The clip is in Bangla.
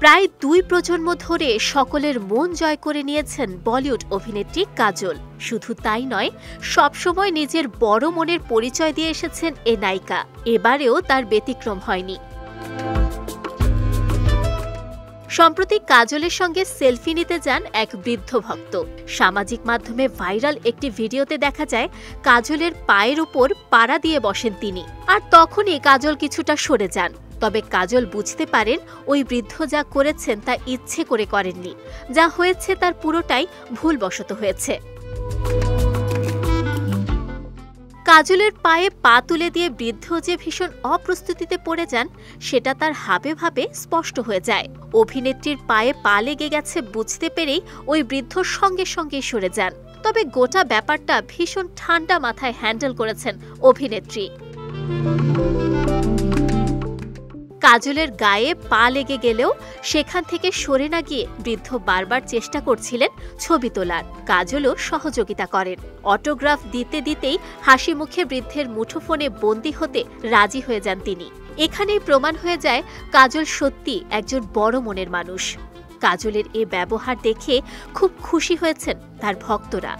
প্রায় ২ প্রজন্ম ধরে সকলের মন জয় করে নিয়েছেন বলিউড অভিনেত্রী কাজল। শুধু তাই নয়, সবসময় নিজের বড় মনের পরিচয় দিয়ে এসেছেন এ নায়িকা। এবারেও তার ব্যতিক্রম হয়নি। সম্প্রতি কাজলের সঙ্গে সেলফি নিতে যান এক বৃদ্ধ ভক্ত। সামাজিক মাধ্যমে ভাইরাল একটি ভিডিওতে দেখা যায় কাজলের পায়ের উপর পাড়া দিয়ে বসেন তিনি, আর তখনই কাজল কিছুটা সরে যান। তবে কাজল বুঝতে পারেন ওই বৃদ্ধ যা করেছেন তা ইচ্ছে করে করেননি, যা হয়েছে তার পুরোটাই ভুলবশত হয়েছে। কাজলের পায়ে পা তুলে দিয়ে বৃদ্ধ যে ভীষণ অপ্রস্তুতিতে পড়ে যান, সেটা তার হাবে ভাবে স্পষ্ট হয়ে যায়। অভিনেত্রীর পায়ে পা লেগে গেছে বুঝতে পেরেই ওই বৃদ্ধ সঙ্গে সঙ্গে সরে যান। তবে গোটা ব্যাপারটা ভীষণ ঠান্ডা মাথায় হ্যান্ডেল করেছেন অভিনেত্রী। কাজলের গায়ে পা লেগে গেলেও সেখান থেকে সরে না গিয়ে বৃদ্ধ বারবার চেষ্টা করছিলেন ছবি তোলার। কাজলও সহযোগিতা করেন। অটোগ্রাফ দিতে দিতেই হাসি মুখে বৃদ্ধের মুঠোফোনে বন্দী হতে রাজি হয়ে যান তিনি। এখানেই প্রমাণ হয়ে যায় কাজল সত্যি একজন বড় মনের মানুষ। কাজলের এ ব্যবহার দেখে খুব খুশি হয়েছেন তার ভক্তরা।